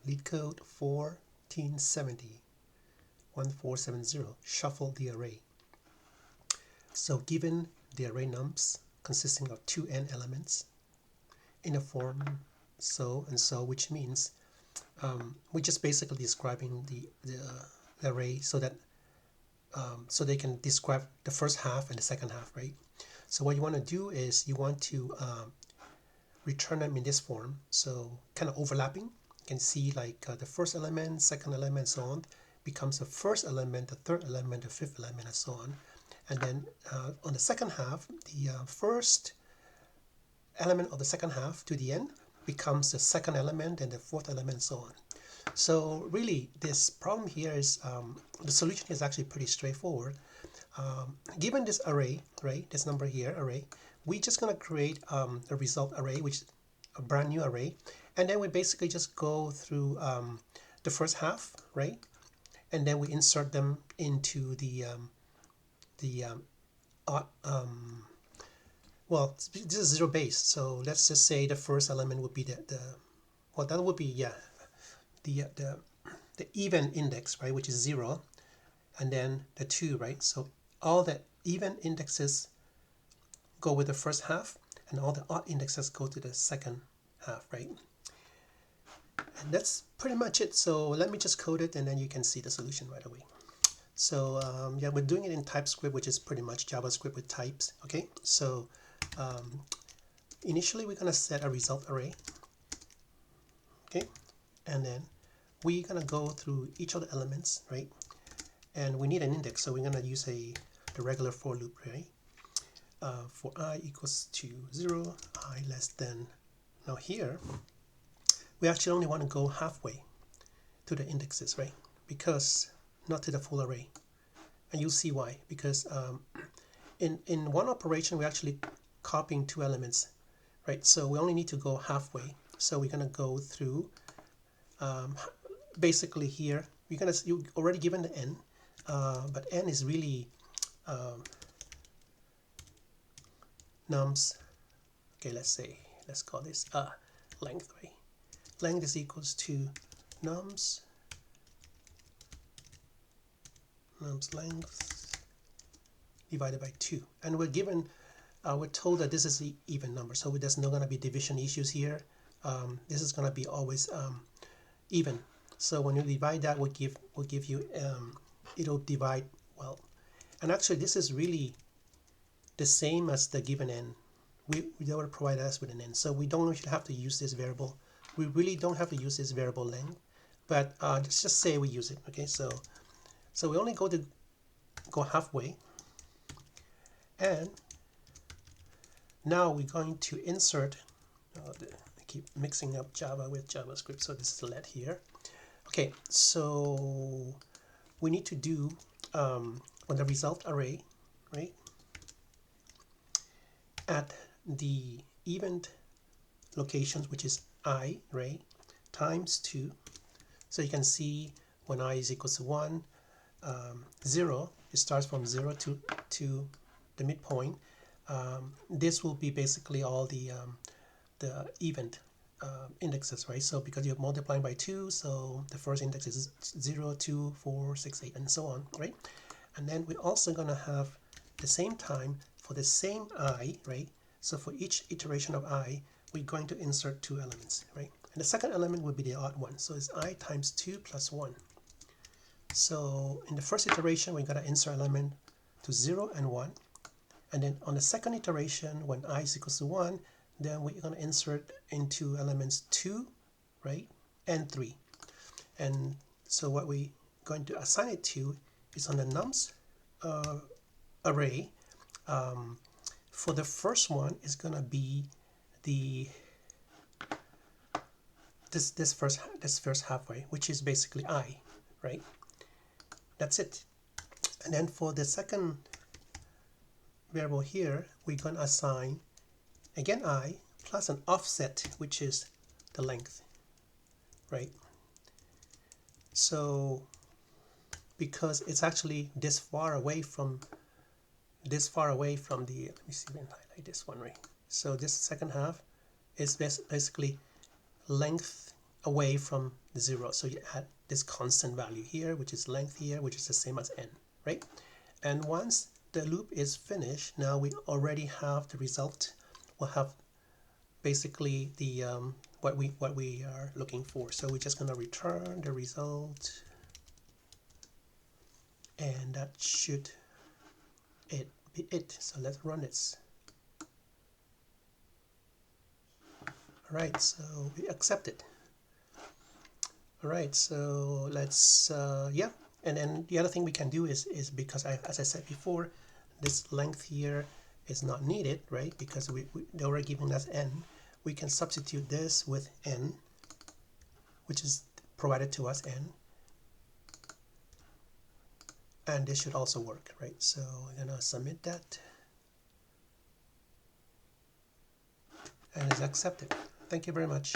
Leetcode 1470, shuffle the array. So given the array nums consisting of 2n elements in a form so and so, which means we're just basically describing the array so that so they can describe the first half and the second half, right? So what you want to do is you want to return them in this form, so kind of overlapping. You can see like the first element, second element, so on becomes the first element, the third element, the fifth element, and so on. And then on the second half, the first element of the second half to the end becomes the second element and the fourth element, and so on. So really, this problem here is the solution is actually pretty straightforward. Given this array, right, this number here, array, we're just going to create a result array, which is a brand new array, and then we basically just go through the first half, right, and then we insert them into well, this is zero base, so let's just say the first element would be well, that would be, yeah, the even index, right, which is 0, and then the 2, right? So all the even indexes go with the first half, and all the odd indexes go to the second half, right? And that's pretty much it. So let me just code it, and then you can see the solution right away. So yeah, we're doing it in TypeScript, which is pretty much JavaScript with types. Okay, so initially we're going to set a result array. Okay, and then we're going to go through each of the elements, right? And we need an index, so we're going to use the regular for loop, right? For I equals to 0, I less than. Now here, we actually only want to go halfway to the indexes, right? Because not to the full array. And you'll see why. Because in one operation, we're actually copying 2 elements, right? So we only need to go halfway. So we're going to go through, basically here, you're already given the n, but n is really nums. Okay, let's call this length, right? Length is equals to nums length divided by 2, and we're given we're told that this is the even number, so there's not going to be division issues here. This is going to be always even. So when you divide that, we'll give you it'll divide well. And actually, this is really the same as the given n. We don't provide us with an n, so we don't have to use this variable. We really don't have to use this variable length, but let's just say we use it. Okay, so we only go halfway, and now we're going to insert. I keep mixing up Java with JavaScript, so this is the let here. Okay, so we need to do on the result array, right? At the event locations, which is I, right, times 2. So you can see when I is equals to 1, 0, it starts from 0 to the midpoint. This will be basically all the event indexes, right? So because you're multiplying by 2, so the first index is 0, 2, 4, 6, 8, and so on, right? And then we're also going to have the same time for the same I, right? So for each iteration of I, we're going to insert 2 elements, right? And the second element will be the odd one, so it's I times 2 plus 1. So in the first iteration, we're going to insert element to 0 and 1. And then on the second iteration, when I is equals to 1, then we're going to insert into elements 2, right, and 3. And so what we're going to assign it to is on the nums array. For the first one, is going to be this first halfway, which is basically I, right? That's it. And then for the second variable here, we're going to assign again I plus an offset, which is the length, right? So because it's actually this far away from the, let me see, let me highlight this one, right? So this second half is basically length away from the 0. So you add this constant value here, which is length here, which is the same as n, right? And once the loop is finished, now we already have the result. We'll have basically the what we are looking for. So we're just going to return the result, and that should be it. So let's run it. All right, so we accept it. All right, so let's yeah. And then the other thing we can do is because as I said before, this length here is not needed, right? Because they're already giving us n. We can substitute this with n, which is provided to us n, and this should also work, right? So I'm gonna submit that, and it's accepted. Thank you very much.